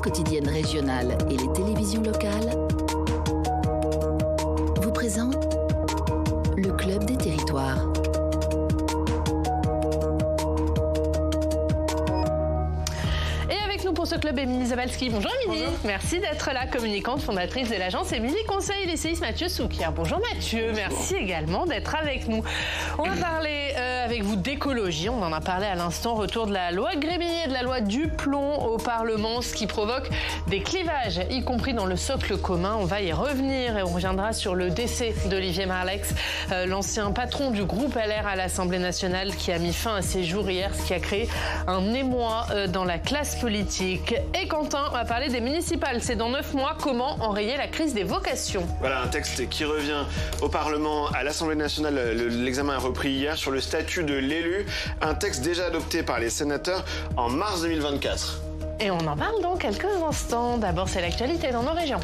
presse quotidienne régionale et les télévisions locales vous présentent le Club des Territoires. Pour ce club, Émilie Zabalski. Bonjour Émilie. Bonjour. Merci d'être là, communicante, fondatrice de l'agence Émilie Conseil, l'essayiste Mathieu Souquier. Bonjour Mathieu, merci également d'être avec nous. On va parler avec vous d'écologie, on en a parlé à l'instant, retour de la loi Grémillet, de la loi Duplon au Parlement, ce qui provoque des clivages, y compris dans le socle commun. On va y revenir et on reviendra sur le décès d'Olivier Marleix, l'ancien patron du groupe LR à l'Assemblée nationale qui a mis fin à ses jours hier, ce qui a créé un émoi dans la classe politique. Et Quentin va parler des municipales. C'est dans 9 mois. Comment enrayer la crise des vocations? Voilà un texte qui revient au Parlement, à l'Assemblée nationale. L'examen a repris hier sur le statut de l'élu. Un texte déjà adopté par les sénateurs en mars 2024. Et on en parle dans quelques instants. D'abord, c'est l'actualité dans nos régions.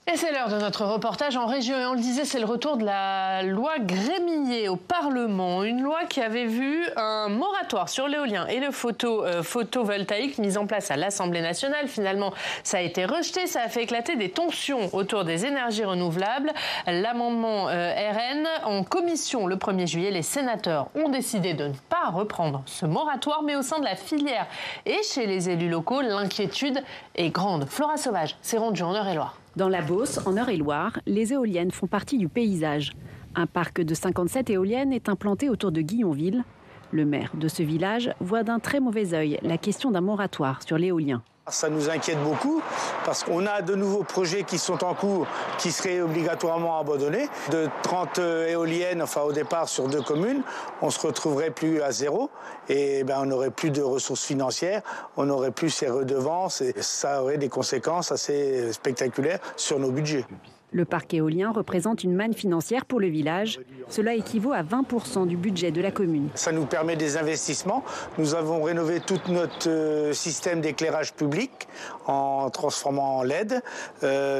Et c'est l'heure de notre reportage en région. Et on le disait, c'est le retour de la loi Grémillet au Parlement. Une loi qui avait vu un moratoire sur l'éolien et le photovoltaïque mis en place à l'Assemblée nationale. Finalement, ça a été rejeté. Ça a fait éclater des tensions autour des énergies renouvelables. L'amendement RN en commission le 1er juillet, les sénateurs ont décidé de ne pas reprendre ce moratoire. Mais au sein de la filière et chez les élus locaux, l'inquiétude est grande. Flora Sauvage s'est rendue en Eure-et-Loire. Dans la Beauce, en Eure-et-Loire, les éoliennes font partie du paysage. Un parc de 57 éoliennes est implanté autour de Guillonville. Le maire de ce village voit d'un très mauvais œil la question d'un moratoire sur l'éolien. Ça nous inquiète beaucoup parce qu'on a de nouveaux projets qui sont en cours qui seraient obligatoirement abandonnés. De 30 éoliennes, enfin au départ sur 2 communes, on se retrouverait plus à zéro et on n'aurait plus de ressources financières, on n'aurait plus ces redevances et ça aurait des conséquences assez spectaculaires sur nos budgets. Le parc éolien représente une manne financière pour le village. Cela équivaut à 20% du budget de la commune. Ça nous permet des investissements. Nous avons rénové tout notre système d'éclairage public en transformant en LED.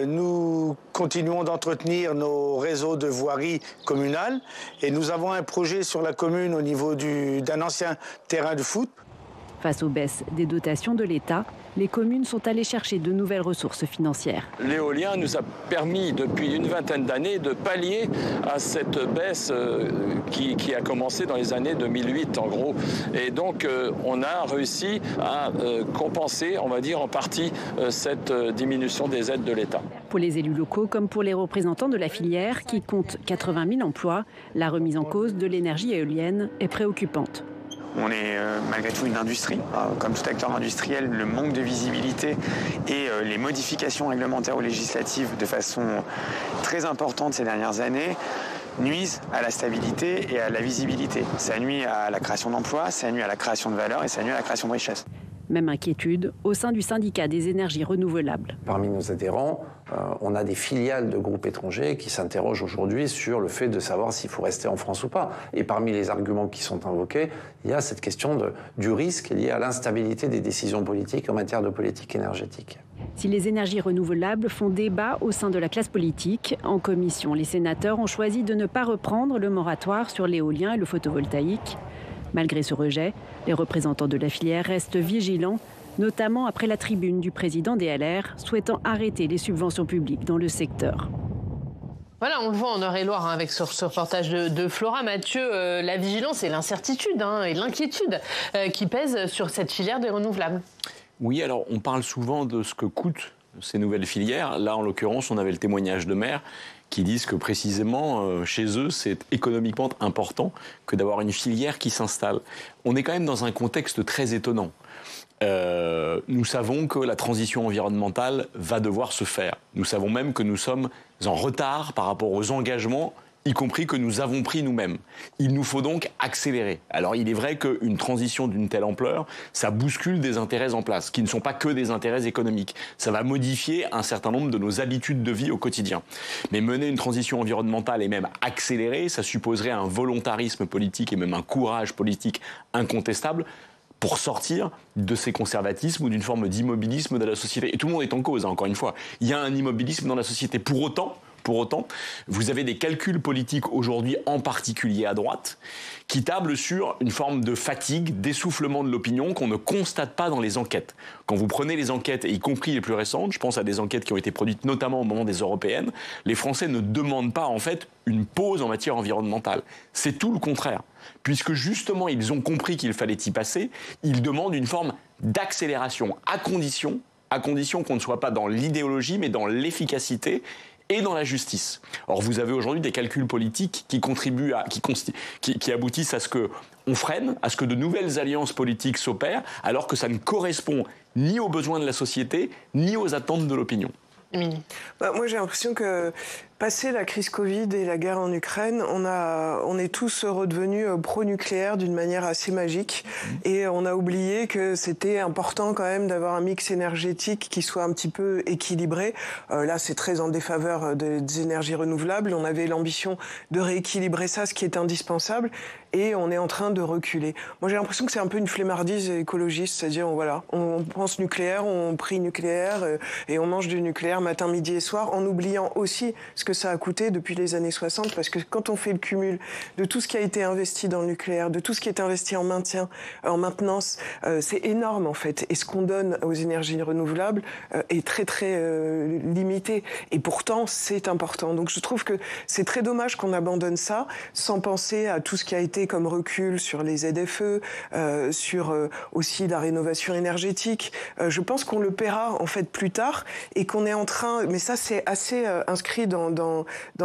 Nous continuons d'entretenir nos réseaux de voirie communale. Et nous avons un projet sur la commune au niveau d'un ancien terrain de foot. Face aux baisses des dotations de l'État, les communes sont allées chercher de nouvelles ressources financières. L'éolien nous a permis depuis une vingtaine d'années de pallier à cette baisse qui a commencé dans les années 2008 en gros. Et donc on a réussi à compenser, on va dire en partie, cette diminution des aides de l'État. Pour les élus locaux comme pour les représentants de la filière qui compte 80 000 emplois, la remise en cause de l'énergie éolienne est préoccupante. On est malgré tout une industrie. Comme tout acteur industriel, le manque de visibilité et les modifications réglementaires ou législatives de façon très importante ces dernières années nuisent à la stabilité et à la visibilité. Ça nuit à la création d'emplois, ça nuit à la création de valeur et ça nuit à la création de richesse. Même inquiétude au sein du syndicat des énergies renouvelables. Parmi nos adhérents, on a des filiales de groupes étrangers qui s'interrogent aujourd'hui sur le fait de savoir s'il faut rester en France ou pas. Et parmi les arguments qui sont invoqués, il y a cette question du risque lié à l'instabilité des décisions politiques en matière de politique énergétique. Si les énergies renouvelables font débat au sein de la classe politique, en commission, les sénateurs ont choisi de ne pas reprendre le moratoire sur l'éolien et le photovoltaïque. Malgré ce rejet, les représentants de la filière restent vigilants, notamment après la tribune du président des LR souhaitant arrêter les subventions publiques dans le secteur. Voilà, on le voit en Eure-et-Loire avec ce reportage de Flora. Mathieu, la vigilance et l'incertitude et l'inquiétude qui pèsent sur cette filière des renouvelables. Oui, alors on parle souvent de ce que coûtent ces nouvelles filières. Là, en l'occurrence, on avait le témoignage de maires qui disent que précisément, chez eux, c'est économiquement important que d'avoir une filière qui s'installe. On est quand même dans un contexte très étonnant. Nous savons que la transition environnementale va devoir se faire. Nous savons même que nous sommes en retard par rapport aux engagements, y compris que nous avons pris nous-mêmes. Il nous faut donc accélérer. Alors il est vrai qu'une transition d'une telle ampleur, ça bouscule des intérêts en place, qui ne sont pas que des intérêts économiques. Ça va modifier un certain nombre de nos habitudes de vie au quotidien. Mais mener une transition environnementale et même accélérer, ça supposerait un volontarisme politique et même un courage politique incontestable pour sortir de ces conservatismes ou d'une forme d'immobilisme de la société. Et tout le monde est en cause, encore une fois. Il y a un immobilisme dans la société. Pour autant, Pour autant, vous avez des calculs politiques aujourd'hui, en particulier à droite, qui tablent sur une forme de fatigue, d'essoufflement de l'opinion qu'on ne constate pas dans les enquêtes. Quand vous prenez les enquêtes, et y compris les plus récentes, je pense à des enquêtes qui ont été produites notamment au moment des européennes, les Français ne demandent pas en fait une pause en matière environnementale. C'est tout le contraire. Puisque justement ils ont compris qu'il fallait y passer, ils demandent une forme d'accélération, à condition qu'on ne soit pas dans l'idéologie, mais dans l'efficacité et dans la justice. Or, vous avez aujourd'hui des calculs politiques qui contribuent qui aboutissent à ce que on freine, à ce que de nouvelles alliances politiques s'opèrent, alors que ça ne correspond ni aux besoins de la société, ni aux attentes de l'opinion. Moi, j'ai l'impression que, passé la crise Covid et la guerre en Ukraine, on est tous redevenus pro-nucléaire d'une manière assez magique. Et on a oublié que c'était important quand même d'avoir un mix énergétique qui soit un petit peu équilibré. Là, c'est très en défaveur des énergies renouvelables. On avait l'ambition de rééquilibrer ça, ce qui est indispensable. Et on est en train de reculer. Moi, j'ai l'impression que c'est un peu une flemmardise écologiste. C'est-à-dire, voilà, on pense nucléaire, on prie nucléaire et on mange du nucléaire matin, midi et soir, en oubliant aussi ce que ça a coûté depuis les années 60, parce que quand on fait le cumul de tout ce qui a été investi dans le nucléaire, de tout ce qui est investi en maintien, en maintenance, c'est énorme en fait. Et ce qu'on donne aux énergies renouvelables est très très limité. Et pourtant, c'est important. Donc je trouve que c'est très dommage qu'on abandonne ça sans penser à tout ce qui a été comme recul sur les ZFE, sur aussi la rénovation énergétique. Je pense qu'on le paiera en fait plus tard et qu'on est en train, mais ça c'est assez inscrit dans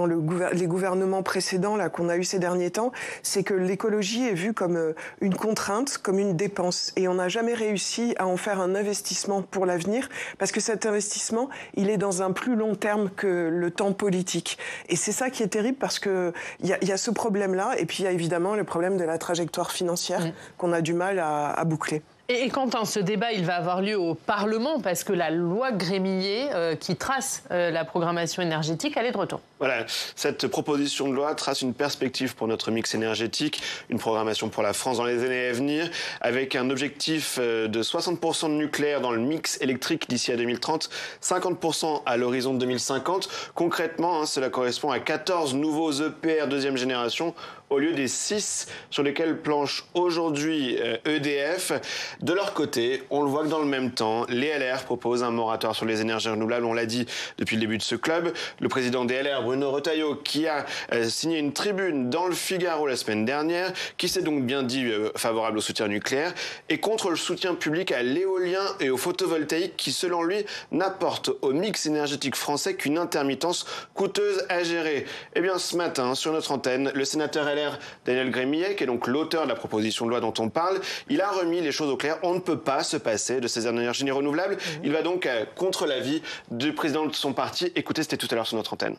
les gouvernements précédents là qu'on a eu ces derniers temps, c'est que l'écologie est vue comme une contrainte, comme une dépense, et on n'a jamais réussi à en faire un investissement pour l'avenir, parce que cet investissement, il est dans un plus long terme que le temps politique. Et c'est ça qui est terrible, parce que il y a ce problème-là, et puis il y a évidemment le problème de la trajectoire financière qu'on a du mal à boucler. Et Quentin, ce débat, il va avoir lieu au Parlement parce que la loi Grémillet, qui trace la programmation énergétique, elle est de retour. Voilà, cette proposition de loi trace une perspective pour notre mix énergétique, une programmation pour la France dans les années à venir, avec un objectif de 60% de nucléaire dans le mix électrique d'ici à 2030, 50% à l'horizon de 2050. Concrètement, cela correspond à 14 nouveaux EPR deuxième génération, au lieu des 6 sur lesquels planche aujourd'hui EDF. De leur côté, on le voit que dans le même temps, les LR proposent un moratoire sur les énergies renouvelables. On l'a dit depuis le début de ce club. Le président des LR, Bruno Retailleau, qui a signé une tribune dans le Figaro la semaine dernière, qui s'est donc bien dit favorable au soutien nucléaire et contre le soutien public à l'éolien et au photovoltaïque qui, selon lui, n'apporte au mix énergétique français qu'une intermittence coûteuse à gérer. Eh bien, ce matin, sur notre antenne, le sénateur LR Daniel Gremillet, qui est donc l'auteur de la proposition de loi dont on parle, il a remis les choses au clair. On ne peut pas se passer de ces énergies renouvelables. Il va donc contre l'avis du président de son parti. Écoutez, c'était tout à l'heure sur notre antenne.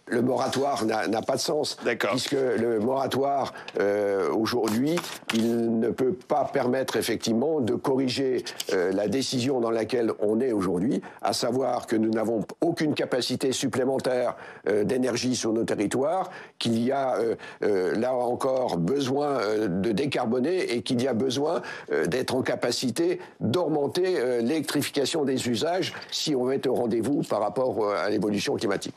Le moratoire n'a pas de sens, puisque le moratoire, aujourd'hui, il ne peut pas permettre effectivement de corriger la décision dans laquelle on est aujourd'hui, à savoir que nous n'avons aucune capacité supplémentaire d'énergie sur nos territoires, qu'il y a là encore besoin de décarboner et qu'il y a besoin d'être en capacité d'augmenter l'électrification des usages si on veut être au rendez-vous par rapport à l'évolution climatique.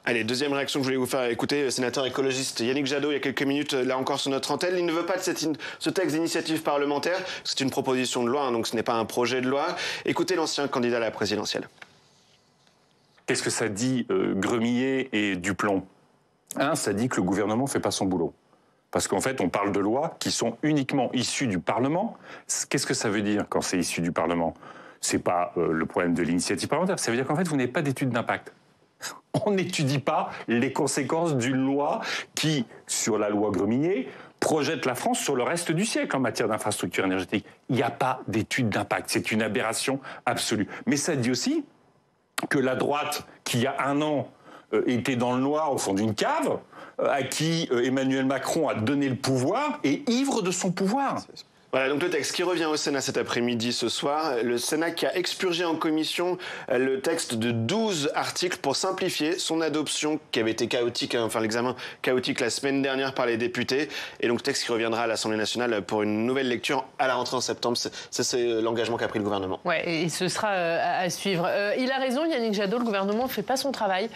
Allez, deuxième réaction que je voulais vous faire écouter, le sénateur écologiste Yannick Jadot, il y a quelques minutes, là encore sur notre antenne. Il ne veut pas de ce texte d'initiative parlementaire. C'est une proposition de loi, donc ce n'est pas un projet de loi. Écoutez l'ancien candidat à la présidentielle. Qu'est-ce que ça dit, Gremillet et Duplon ? Ça dit que le gouvernement ne fait pas son boulot. Parce qu'en fait, on parle de lois qui sont uniquement issues du Parlement. Qu'est-ce que ça veut dire quand c'est issu du Parlement ? C'est pas le problème de l'initiative parlementaire. Ça veut dire qu'en fait, vous n'avez pas d'étude d'impact. On n'étudie pas les conséquences d'une loi qui, sur la loi Gremillet, projette la France sur le reste du siècle en matière d'infrastructure énergétique. Il n'y a pas d'étude d'impact. C'est une aberration absolue. Mais ça dit aussi que la droite, qui il y a un an était dans le noir au fond d'une cave, à qui Emmanuel Macron a donné le pouvoir, est ivre de son pouvoir. Voilà, donc le texte qui revient au Sénat cet après-midi, ce soir. Le Sénat qui a expurgé en commission le texte de 12 articles pour simplifier son adoption qui avait été chaotique, enfin l'examen chaotique la semaine dernière par les députés. Et donc texte qui reviendra à l'Assemblée nationale pour une nouvelle lecture à la rentrée en septembre. C'est l'engagement qu'a pris le gouvernement. Ouais, et ce sera à suivre. Il a raison, Yannick Jadot, le gouvernement ne fait pas son travail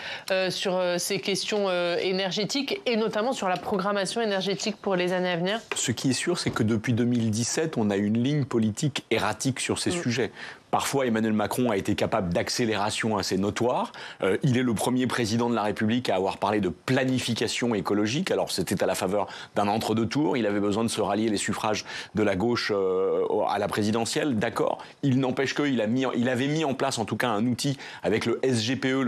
sur ces questions énergétiques et notamment sur la programmation énergétique pour les années à venir. Ce qui est sûr, c'est que depuis 2017, on a une ligne politique erratique sur ces sujets. Parfois, Emmanuel Macron a été capable d'accélération assez notoire. Il est le premier président de la République à avoir parlé de planification écologique. Alors, c'était à la faveur d'un entre-deux-tours. Il avait besoin de se rallier les suffrages de la gauche à la présidentielle. D'accord. Il n'empêche qu'il avait mis en place, en tout cas, un outil avec le SGPE,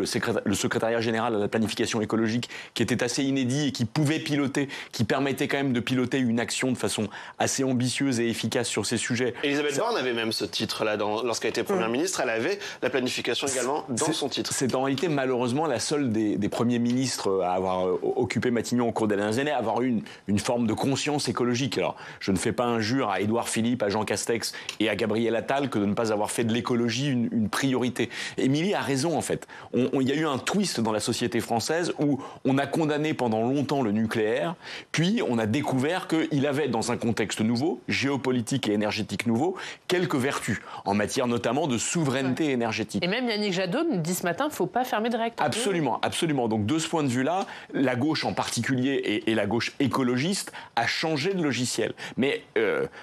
le secrétariat général à la planification écologique, qui était assez inédit et qui pouvait piloter, qui permettait quand même de piloter une action de façon assez ambitieuse et efficace sur ces sujets. Elisabeth Borne avait même ce titre-là lorsqu'elle était Première ministre, elle avait la planification également dans son titre. C'est en réalité malheureusement la seule des premiers ministres à avoir occupé Matignon au cours des dernières années, à avoir eu une forme de conscience écologique. Alors, je ne fais pas injure à Édouard Philippe, à Jean Castex et à Gabriel Attal que de ne pas avoir fait de l'écologie une priorité. Émilie a raison en fait. Il y a eu un twist dans la société française où on a condamné pendant longtemps le nucléaire, puis on a découvert qu'il avait dans un contexte nouveau, géopolitique et énergétique nouveau, quelques vertus en matière notamment de souveraineté énergétique. Et même Yannick Jadot nous dit ce matin qu'il ne faut pas fermer de réacteurs. Absolument, absolument. Donc de ce point de vue-là, la gauche en particulier et la gauche écologiste a changé de logiciel. Mais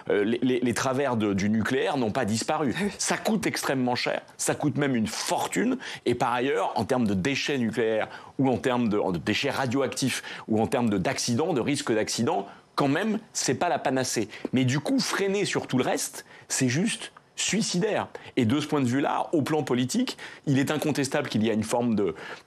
les travers du nucléaire n'ont pas disparu. Ça coûte extrêmement cher, ça coûte même une fortune. Et par ailleurs, en termes de déchets nucléaires ou en termes de déchets radioactifs ou en termes d'accidents, de risques d'accidents, quand même, c'est pas la panacée. Mais du coup, freiner sur tout le reste, c'est juste suicidaire. Et de ce point de vue-là, au plan politique, il est incontestable qu'il y a une forme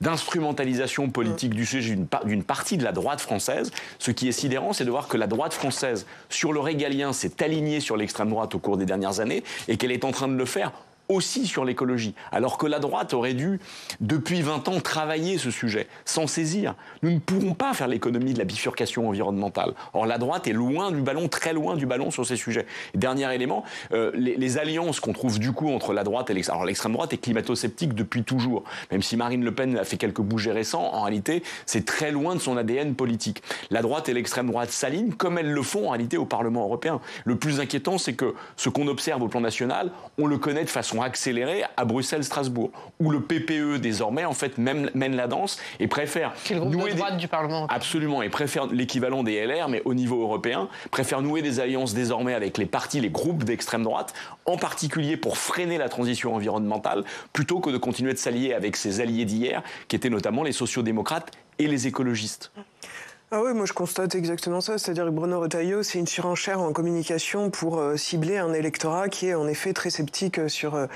d'instrumentalisation politique du sujet d'une partie de la droite française. Ce qui est sidérant, c'est de voir que la droite française, sur le régalien, s'est alignée sur l'extrême droite au cours des dernières années et qu'elle est en train de le faire aussi sur l'écologie, alors que la droite aurait dû, depuis 20 ans, travailler ce sujet, s'en saisir. Nous ne pourrons pas faire l'économie de la bifurcation environnementale. Or, la droite est loin du ballon, très loin du ballon sur ces sujets. Et dernier élément, les alliances qu'on trouve du coup entre la droite et l'extrême... Alors, l'extrême droite est climato-sceptique depuis toujours. Même si Marine Le Pen a fait quelques bougets récents, en réalité, c'est très loin de son ADN politique. La droite et l'extrême droite s'alignent comme elles le font en réalité au Parlement européen. Le plus inquiétant, c'est que ce qu'on observe au plan national, on le connaît de façon accélérée à Bruxelles-Strasbourg, où le PPE désormais en fait mène la danse et préfère nouer de droite du Parlement. Absolument, et préfère l'équivalent des LR, mais au niveau européen, préfère nouer des alliances désormais avec les partis, les groupes d'extrême droite, en particulier pour freiner la transition environnementale, plutôt que de continuer de s'allier avec ses alliés d'hier, qui étaient notamment les sociodémocrates et les écologistes. Ah oui, moi je constate exactement ça, c'est-à-dire que Bruno Retailleau, c'est une surenchère en communication pour cibler un électorat qui est en effet très sceptique sur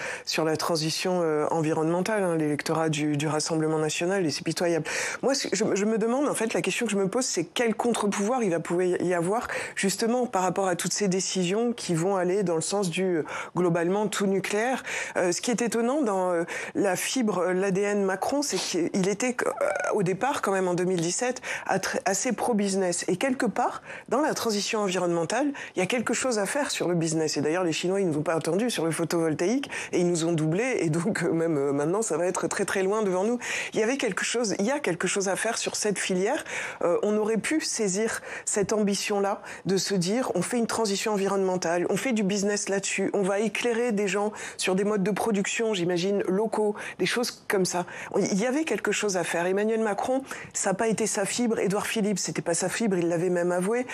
la transition environnementale, hein, l'électorat du Rassemblement national, et c'est pitoyable. Moi, je me demande, en fait, la question que je me pose, c'est quel contre-pouvoir il va pouvoir y avoir justement par rapport à toutes ces décisions qui vont aller dans le sens du globalement tout nucléaire. Ce qui est étonnant dans la fibre, l'ADN Macron, c'est qu'il était au départ, quand même en 2017, assez pro-business. Et quelque part, dans la transition environnementale, il y a quelque chose à faire sur le business. Et d'ailleurs, les Chinois, ils ne nous ont pas attendu sur le photovoltaïque et ils nous ont doublé. Et donc, même maintenant, ça va être très très loin devant nous. Il y a quelque chose à faire sur cette filière. On aurait pu saisir cette ambition-là de se dire, on fait une transition environnementale, on fait du business là-dessus, on va éclairer des gens sur des modes de production, j'imagine, locaux, des choses comme ça. Il y avait quelque chose à faire. Emmanuel Macron, ça n'a pas été sa fibre. Édouard Philippe, c'était pas sa fibre, il l'avait même avoué.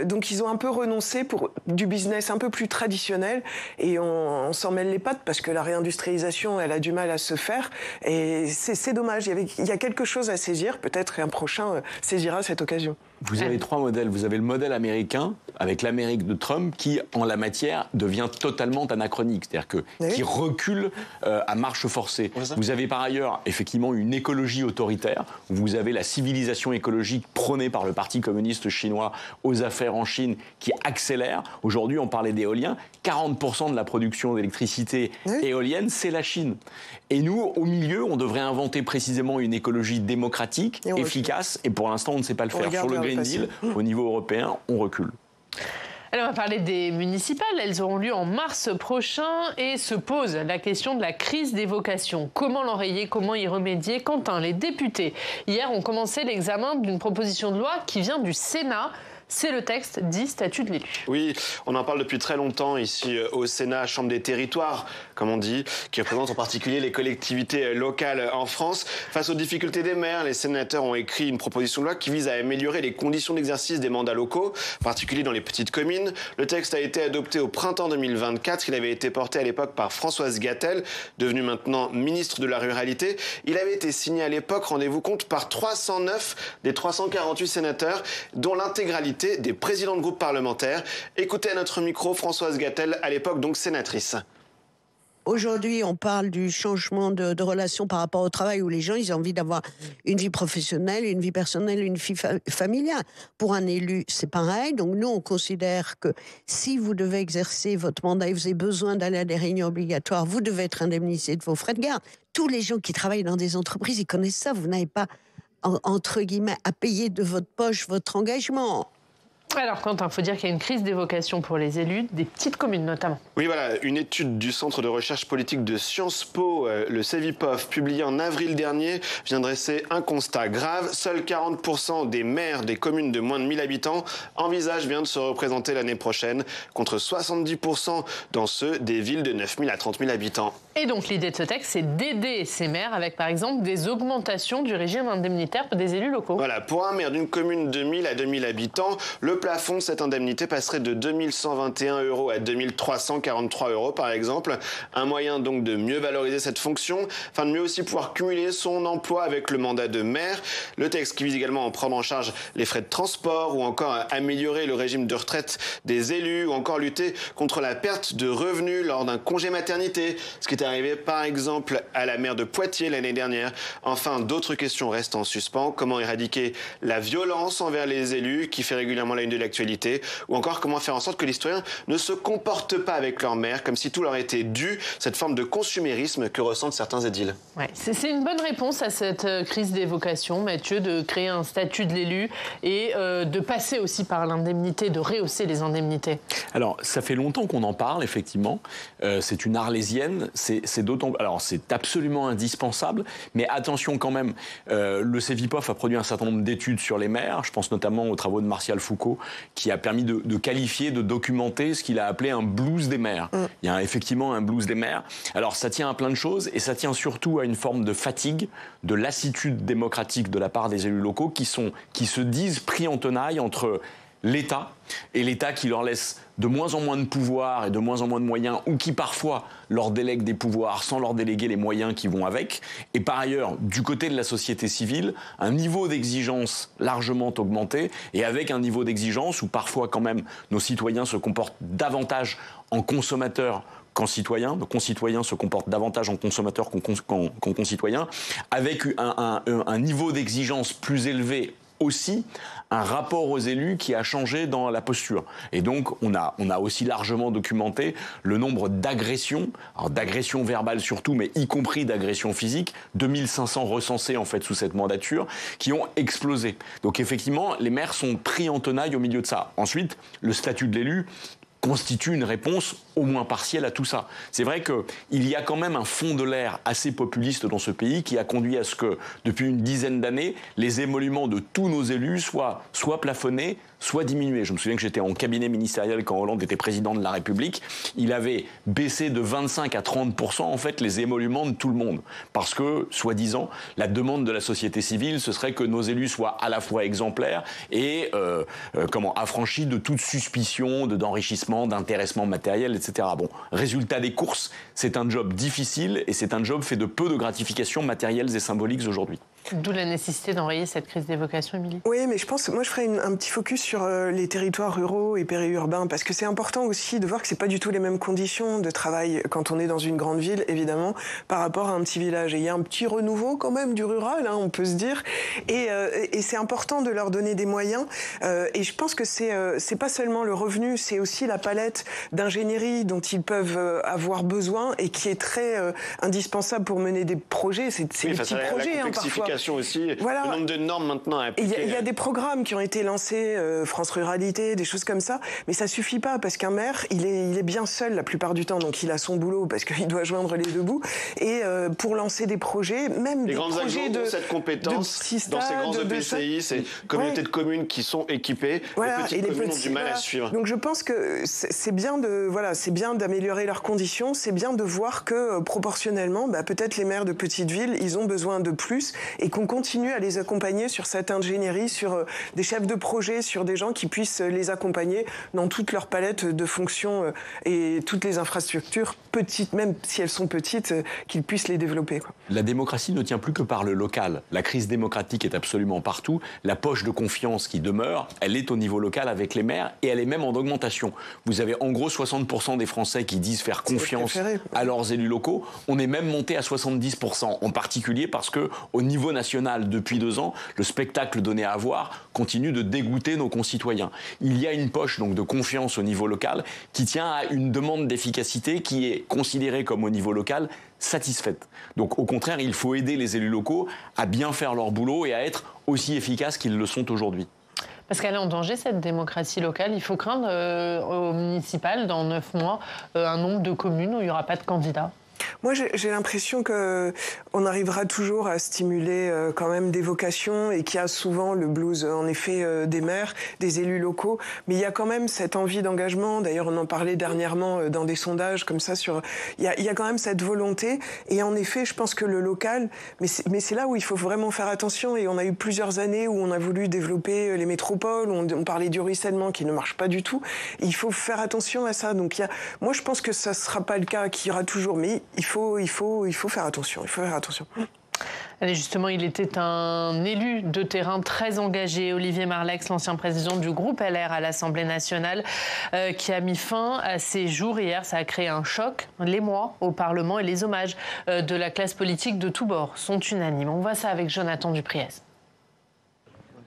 Donc ils ont un peu renoncé pour du business un peu plus traditionnel et on s'en mêle les pattes parce que la réindustrialisation, elle a du mal à se faire et c'est dommage. Il y a quelque chose à saisir, peut-être un prochain saisira cette occasion. Vous avez trois modèles. Vous avez le modèle américain, avec l'Amérique de Trump, qui, en la matière, devient totalement anachronique. C'est-à-dire qui recule à marche forcée. Vous avez par ailleurs, effectivement, une écologie autoritaire. Vous avez la civilisation écologique prônée par le Parti communiste chinois aux affaires en Chine, qui accélère. Aujourd'hui, on parlait d'éolien. 40% de la production d'électricité éolienne, c'est la Chine. Et nous, au milieu, on devrait inventer précisément une écologie démocratique, efficace. Et pour l'instant, on ne sait pas le faire. Sur le Green Deal, au niveau européen, on recule. Alors on va parler des municipales. Elles auront lieu en mars prochain et se pose la question de la crise des vocations. Comment l'enrayer, comment y remédier? Quentin, les députés, hier, ont commencé l'examen d'une proposition de loi qui vient du Sénat. C'est le texte dit statut de l'élu. Oui, on en parle depuis très longtemps ici au Sénat, Chambre des territoires, comme on dit, qui représente en particulier les collectivités locales en France. Face aux difficultés des maires, les sénateurs ont écrit une proposition de loi qui vise à améliorer les conditions d'exercice des mandats locaux, en particulier dans les petites communes. Le texte a été adopté au printemps 2024. Il avait été porté à l'époque par Françoise Gatel, devenue maintenant ministre de la Ruralité. Il avait été signé à l'époque, rendez-vous compte, par 309 des 348 sénateurs, dont l'intégralité des présidents de groupes parlementaires. Écoutez à notre micro Françoise Gatel, à l'époque donc sénatrice. Aujourd'hui, on parle du changement de relation par rapport au travail où les gens, ils ont envie d'avoir une vie professionnelle, une vie personnelle, une vie familiale. Pour un élu, c'est pareil. Donc nous, on considère que si vous devez exercer votre mandat et vous avez besoin d'aller à des réunions obligatoires, vous devez être indemnisé de vos frais de garde. Tous les gens qui travaillent dans des entreprises, ils connaissent ça. Vous n'avez pas, entre guillemets, à payer de votre poche votre engagement. Alors Quentin, il faut dire qu'il y a une crise des vocations pour les élus, des petites communes notamment. Oui, voilà, une étude du Centre de recherche politique de Sciences Po, le CEVIPOF, publiée en avril dernier, vient dresser un constat grave. Seuls 40% des maires des communes de moins de 1000 habitants envisagent bien de se représenter l'année prochaine, contre 70% dans ceux des villes de 9000 à 30 000 habitants. Et donc l'idée de ce texte, c'est d'aider ces maires avec par exemple des augmentations du régime indemnitaire des élus locaux. Voilà, pour un maire d'une commune de 1000 à 2000 habitants, le plafond de cette indemnité passerait de 2121 € à 2343 € par exemple. Un moyen donc de mieux valoriser cette fonction, afin de mieux aussi pouvoir cumuler son emploi avec le mandat de maire. Le texte qui vise également à prendre en charge les frais de transport ou encore à améliorer le régime de retraite des élus ou encore lutter contre la perte de revenus lors d'un congé maternité, ce qui est arrivé par exemple à la maire de Poitiers l'année dernière. Enfin, d'autres questions restent en suspens. Comment éradiquer la violence envers les élus qui fait régulièrement la une de l'actualité, ou encore comment faire en sorte que les citoyens ne se comportent pas avec leur maire comme si tout leur était dû, cette forme de consumérisme que ressentent certains édiles. Ouais, c'est une bonne réponse à cette crise des vocations, Mathieu, de créer un statut de l'élu et de passer aussi par l'indemnité, de rehausser les indemnités. Alors, ça fait longtemps qu'on en parle, effectivement. C'est une arlésienne. C'est d'autant. Alors, c'est absolument indispensable. Mais attention quand même. Le CEVIPOF a produit un certain nombre d'études sur les maires. Je pense notamment aux travaux de Martial Foucault, qui a permis de qualifier, de documenter ce qu'il a appelé un blues des maires. Il y a effectivement un blues des maires. Alors, ça tient à plein de choses et ça tient surtout à une forme de fatigue, de lassitude démocratique de la part des élus locaux qui se disent pris en tenaille entre l'État et l'État qui leur laisse de moins en moins de pouvoir et de moins en moins de moyens, ou qui parfois leur délègue des pouvoirs sans leur déléguer les moyens qui vont avec. Et par ailleurs, du côté de la société civile, un niveau d'exigence largement augmenté, et avec un niveau d'exigence où parfois quand même nos citoyens se comportent davantage en consommateurs qu'en citoyens. Nos concitoyens se comportent davantage en consommateurs qu'en concitoyens, avec un niveau d'exigence plus élevé aussi, un rapport aux élus qui a changé dans la posture. Et donc, on a aussi largement documenté le nombre d'agressions, alors d'agressions verbales surtout, mais y compris d'agressions physiques, 2500 recensées en fait sous cette mandature, qui ont explosé. Donc effectivement, les maires sont pris en tenaille au milieu de ça. Ensuite, le statut de l'élu constitue une réponse au moins partielle à tout ça. C'est vrai qu'il y a quand même un fond de l'air assez populiste dans ce pays qui a conduit à ce que, depuis une dizaine d'années, les émoluments de tous nos élus soient plafonnés, soit diminués. Je me souviens que j'étais en cabinet ministériel quand Hollande était président de la République. Il avait baissé de 25 à 30% en fait les émoluments de tout le monde. Parce que, soi-disant, la demande de la société civile, ce serait que nos élus soient à la fois exemplaires et affranchis de toute suspicion d'enrichissement, d'intéressement matériel, etc. Bon, résultat des courses, c'est un job difficile et c'est un job fait de peu de gratifications matérielles et symboliques aujourd'hui. D'où la nécessité d'enrayer cette crise des vocations, Émilie. Oui, mais je ferais un petit focus sur les territoires ruraux et périurbains, parce que c'est important aussi de voir que c'est pas du tout les mêmes conditions de travail quand on est dans une grande ville, évidemment, par rapport à un petit village. Et il y a un petit renouveau quand même du rural, hein, on peut se dire, et c'est important de leur donner des moyens. Et je pense que c'est pas seulement le revenu, c'est aussi la palette d'ingénierie dont ils peuvent avoir besoin et qui est très indispensable pour mener des projets. C'est des petits projets, hein, parfois. l'éducation aussi, le nombre de normes maintenant à appliquer. Il y a des programmes qui ont été lancés, France Ruralité, des choses comme ça, mais ça suffit pas parce qu'un maire, il est bien seul la plupart du temps, donc il a son boulot parce qu'il doit joindre les deux bouts. Et pour lancer des projets, même des projets de cette compétence dans ces grands EPCI, ces communautés de communes qui sont équipées, les petites communes ont du mal à suivre. Donc je pense que c'est bien d'améliorer leurs conditions, c'est bien de voir que proportionnellement, peut-être les maires de petites villes, ils ont besoin de plus et qu'on continue à les accompagner sur cette ingénierie, sur des chefs de projet, sur des gens qui puissent les accompagner dans toute leur palette de fonctions et toutes les infrastructures petites, même si elles sont petites, qu'ils puissent les développer. La démocratie ne tient plus que par le local. La crise démocratique est absolument partout. La poche de confiance qui demeure, elle est au niveau local avec les maires et elle est même en augmentation. Vous avez en gros 60% des Français qui disent faire confiance à leurs élus locaux. On est même monté à 70%, en particulier parce que au niveau national, depuis 2 ans, le spectacle donné à voir continue de dégoûter nos concitoyens. Il y a une poche donc de confiance au niveau local qui tient à une demande d'efficacité qui est considérée comme au niveau local satisfaite. Donc au contraire, il faut aider les élus locaux à bien faire leur boulot et à être aussi efficaces qu'ils le sont aujourd'hui. Parce qu'elle est en danger, cette démocratie locale. Il faut craindre au municipal, dans 9 mois, un nombre de communes où il n'y aura pas de candidats. Moi, j'ai l'impression qu'on arrivera toujours à stimuler quand même des vocations et qu'il y a souvent le blues, en effet, des maires, des élus locaux. Mais il y a quand même cette envie d'engagement. D'ailleurs, on en parlait dernièrement dans des sondages comme ça. Il y a quand même cette volonté. Et en effet, je pense que le local, mais c'est là où il faut vraiment faire attention. Et on a eu plusieurs années où on a voulu développer les métropoles, où on parlait du ruissellement qui ne marche pas du tout. Il faut faire attention à ça. Donc, moi, je pense que ça ne sera pas le cas, qu'il y aura toujours. Mais il faut faire attention. Il faut faire attention. Allez, justement, il était un élu de terrain très engagé, Olivier Marleix, l'ancien président du groupe LR à l'Assemblée nationale, qui a mis fin à ses jours hier. Ça a créé un choc. L'émoi au Parlement et les hommages de la classe politique de tous bords sont unanimes. On voit ça avec Jonathan Dupriez.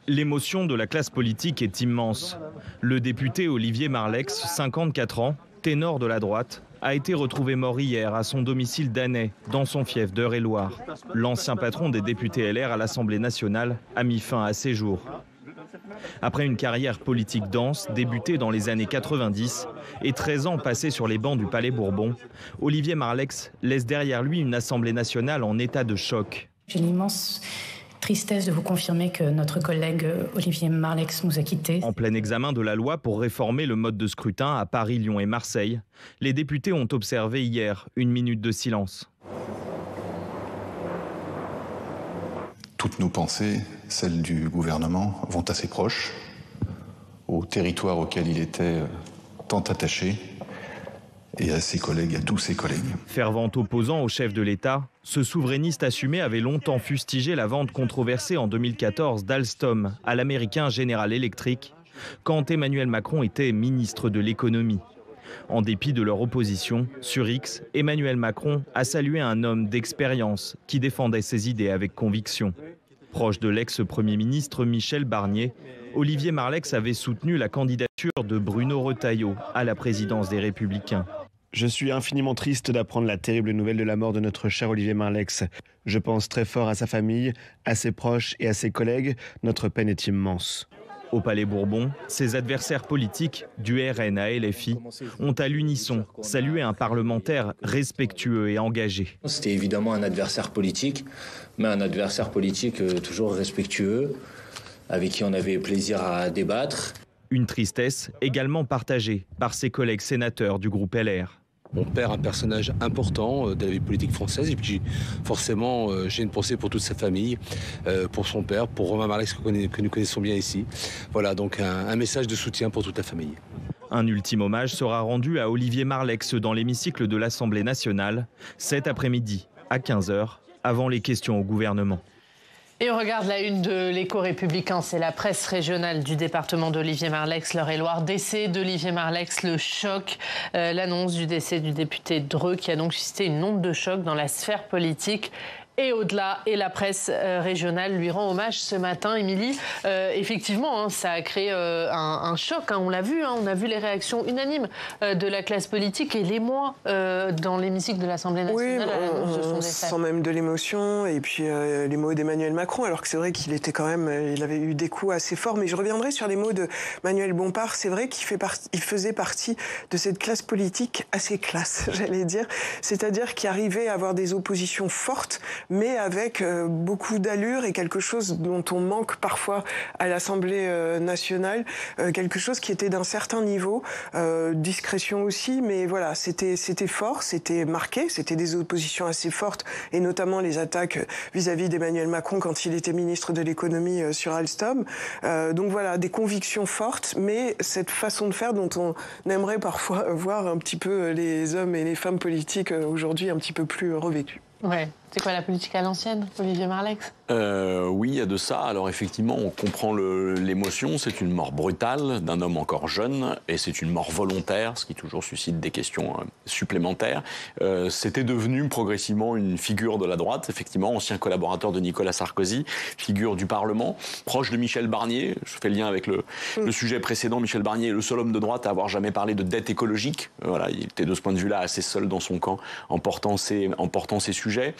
L'émotion de la classe politique est immense. Le député Olivier Marleix, 54 ans, ténor de la droite, a été retrouvé mort hier à son domicile d'Annay, dans son fief d'Eure-et-Loir. L'ancien patron des députés LR à l'Assemblée nationale a mis fin à ses jours. Après une carrière politique dense, débutée dans les années 90 et 13 ans passés sur les bancs du Palais Bourbon, Olivier Marleix laisse derrière lui une Assemblée nationale en état de choc. J'ai l'immense tristesse de vous confirmer que notre collègue Olivier Marleix nous a quittés. En plein examen de la loi pour réformer le mode de scrutin à Paris, Lyon et Marseille, les députés ont observé hier une minute de silence. Toutes nos pensées, celles du gouvernement, vont à ses proches, au territoire auquel il était tant attaché, et à ses collègues, à tous ses collègues. Fervent opposant au chef de l'État, ce souverainiste assumé avait longtemps fustigé la vente controversée en 2014 d'Alstom à l'américain General Electric, quand Emmanuel Macron était ministre de l'économie. En dépit de leur opposition, sur X, Emmanuel Macron a salué un homme d'expérience qui défendait ses idées avec conviction. Proche de l'ex-premier ministre Michel Barnier, Olivier Marleix avait soutenu la candidature de Bruno Retailleau à la présidence des Républicains. Je suis infiniment triste d'apprendre la terrible nouvelle de la mort de notre cher Olivier Marleix. Je pense très fort à sa famille, à ses proches et à ses collègues. Notre peine est immense. Au Palais Bourbon, ses adversaires politiques, du RN à LFI, ont à l'unisson salué un parlementaire respectueux et engagé. C'était évidemment un adversaire politique, mais un adversaire politique toujours respectueux, avec qui on avait plaisir à débattre. Une tristesse également partagée par ses collègues sénateurs du groupe LR. On perd un personnage important de la vie politique française et puis forcément j'ai une pensée pour toute sa famille, pour son père, pour Romain Marleix que nous connaissons bien ici. Voilà donc un message de soutien pour toute la famille. Un ultime hommage sera rendu à Olivier Marleix dans l'hémicycle de l'Assemblée nationale cet après-midi à 15h avant les questions au gouvernement. Et on regarde la une de l'Écho-Républicain, c'est la presse régionale du département d'Olivier Marleix, l'Eure-et-Loir. Décès d'Olivier Marleix, le choc, l'annonce du décès du député Dreux qui a donc suscité une onde de choc dans la sphère politique et au-delà. Et la presse régionale lui rend hommage ce matin. Émilie, effectivement, hein, ça a créé un choc. Hein, on l'a vu, hein, on a vu les réactions unanimes de la classe politique et l'émoi dans l'hémicycle de l'Assemblée nationale. Oui, on sent même de l'émotion et puis les mots d'Emmanuel Macron, alors que c'est vrai qu'il était quand même, il avait eu des coups assez forts. Mais je reviendrai sur les mots de Manuel Bompard. C'est vrai qu'il faisait partie de cette classe politique assez classe, j'allais dire. C'est-à-dire qui arrivait à avoir des oppositions fortes, mais avec beaucoup d'allure et quelque chose dont on manque parfois à l'Assemblée nationale, quelque chose qui était d'un certain niveau, discrétion aussi, mais voilà, c'était fort, c'était marqué, c'était des oppositions assez fortes, et notamment les attaques vis-à-vis d'Emmanuel Macron quand il était ministre de l'économie sur Alstom. Donc voilà, des convictions fortes, mais cette façon de faire dont on aimerait parfois voir un petit peu les hommes et les femmes politiques aujourd'hui un petit peu plus revêtus. Ouais. C'est quoi la politique à l'ancienne, Olivier Marleix? Oui, il y a de ça. Alors effectivement, on comprend l'émotion. C'est une mort brutale d'un homme encore jeune et c'est une mort volontaire, ce qui toujours suscite des questions supplémentaires. C'était devenu progressivement une figure de la droite, effectivement, ancien collaborateur de Nicolas Sarkozy, figure du Parlement, proche de Michel Barnier. Je fais le lien avec le sujet précédent. Michel Barnier est le seul homme de droite à avoir jamais parlé de dette écologique. Voilà, il était de ce point de vue-là assez seul dans son camp en portant ces sujets.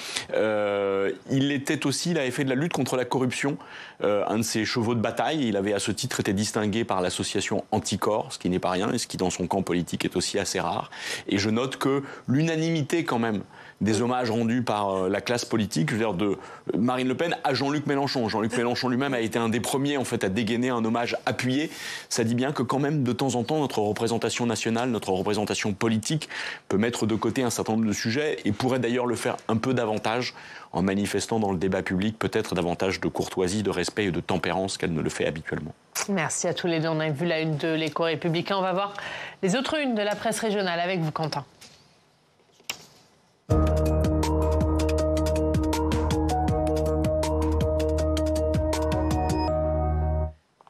Il avait fait de la lutte contre la corruption un de ses chevaux de bataille. Il avait à ce titre été distingué par l'association Anticor, ce qui n'est pas rien, et ce qui dans son camp politique est aussi assez rare. Et je note que l'unanimité quand même des hommages rendus par la classe politique, je veux dire, de Marine Le Pen à Jean-Luc Mélenchon. Jean-Luc Mélenchon lui-même a été un des premiers en fait à dégainer un hommage appuyé. Ça dit bien que quand même de temps en temps notre représentation nationale, notre représentation politique peut mettre de côté un certain nombre de sujets et pourrait d'ailleurs le faire un peu davantage en manifestant dans le débat public peut-être davantage de courtoisie, de respect et de tempérance qu'elle ne le fait habituellement. Merci à tous les deux. On a vu la une de l'Écho républicain. On va voir les autres unes de la presse régionale avec vous, Quentin.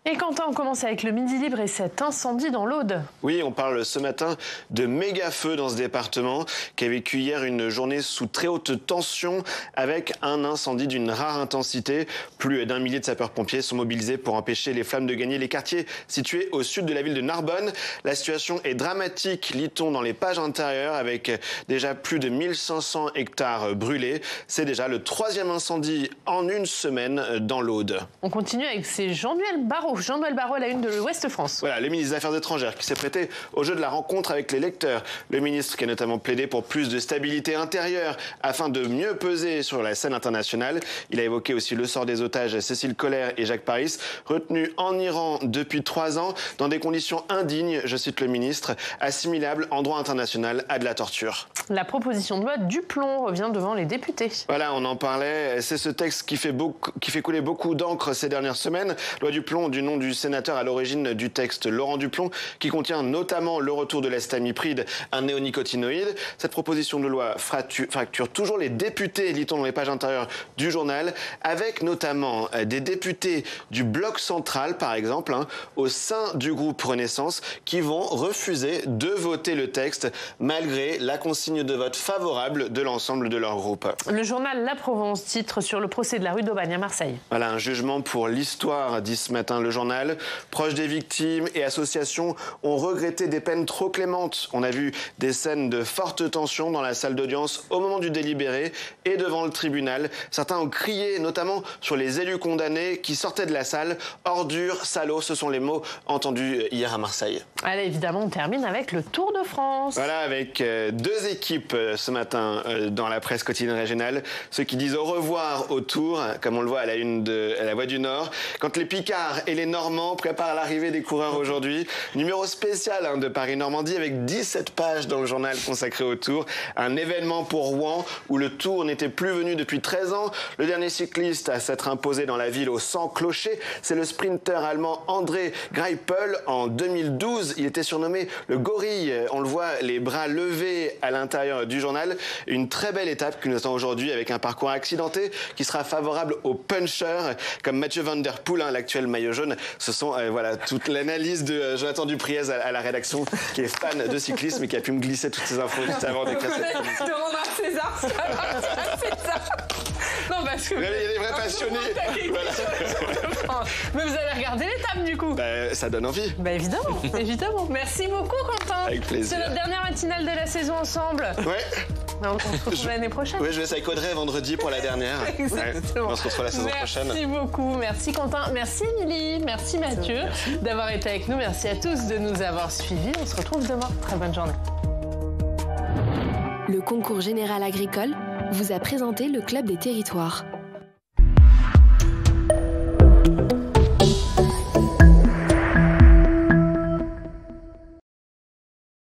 Et Quentin, on commence avec le Midi Libre et cet incendie dans l'Aude. Oui, on parle ce matin de méga feu dans ce département qui a vécu hier une journée sous très haute tension avec un incendie d'une rare intensité. Plus d'un millier de sapeurs-pompiers sont mobilisés pour empêcher les flammes de gagner les quartiers situés au sud de la ville de Narbonne. La situation est dramatique, lit-on dans les pages intérieures, avec déjà plus de 1500 hectares brûlés. C'est déjà le 3e incendie en une semaine dans l'Aude. On continue avec Jean-Noël Barrot. Jean-Noël Barrot à la une de l'Ouest France. Voilà, le ministre des Affaires étrangères qui s'est prêté au jeu de la rencontre avec les lecteurs. Le ministre qui a notamment plaidé pour plus de stabilité intérieure afin de mieux peser sur la scène internationale. Il a évoqué aussi le sort des otages Cécile Collère et Jacques Paris, retenus en Iran depuis 3 ans dans des conditions indignes, je cite le ministre, assimilables en droit international à de la torture. La proposition de loi Duplon revient devant les députés. Voilà, on en parlait. C'est ce texte qui fait couler beaucoup d'encre ces dernières semaines. Loi Duplon, du nom du sénateur à l'origine du texte, Laurent Duplon, qui contient notamment le retour de l'estamiprid, un néonicotinoïde. Cette proposition de loi fracture toujours les députés, lit-on dans les pages intérieures du journal, avec notamment des députés du bloc central, par exemple, au sein du groupe Renaissance, qui vont refuser de voter le texte malgré la consigne de vote favorable de l'ensemble de leur groupe. Le journal La Provence titre sur le procès de la rue d'Aubagne à Marseille. Voilà, un jugement pour l'histoire, dit ce matin le journal. Proches des victimes et associations ont regretté des peines trop clémentes. On a vu des scènes de forte tension dans la salle d'audience au moment du délibéré et devant le tribunal. Certains ont crié, notamment sur les élus condamnés qui sortaient de la salle. Ordures, salauds, ce sont les mots entendus hier à Marseille. Allez, évidemment, on termine avec le Tour de France. Voilà, avec 2 équipes ce matin dans la presse quotidienne régionale. Ceux qui disent au revoir au Tour, comme on le voit à la une de La Voix du Nord. Quand les Picards et les Normands préparent l'arrivée des coureurs aujourd'hui. Numéro spécial de Paris-Normandie avec 17 pages dans le journal consacré au Tour. Un événement pour Rouen où le Tour n'était plus venu depuis 13 ans. Le dernier cycliste à s'être imposé dans la ville au 100 clochers, c'est le sprinter allemand André Greipel. En 2012, il était surnommé le gorille. On le voit, les bras levés à l'intérieur du journal. Une très belle étape qui nous attend aujourd'hui avec un parcours accidenté qui sera favorable aux punchers comme Mathieu Van Der Poel, l'actuel maillot jaune, génial. Ce sont voilà toute l'analyse de Jonathan Dupriez à la rédaction, qui est fan de cyclisme et qui a pu me glisser toutes ces infos juste avant d'écrire cette émission. De rendre à César, ça va à César. Non, parce que il y a des vrais passionnés. Voilà. Mais vous allez regarder l'étape du coup. Ça donne envie. Évidemment, évidemment. Merci beaucoup, Quentin. Avec plaisir. C'est notre dernière matinale de la saison ensemble. Ouais. On se retrouve l'année prochaine. Oui, je vais avec Audrey vendredi pour la dernière. Exactement. Ouais. On se retrouve la saison prochaine. Merci beaucoup. Merci Quentin. Merci Émilie. Merci Mathieu d'avoir été avec nous. Merci à tous de nous avoir suivis. On se retrouve demain. Très bonne journée. Le concours général agricole vous a présenté le Club des territoires.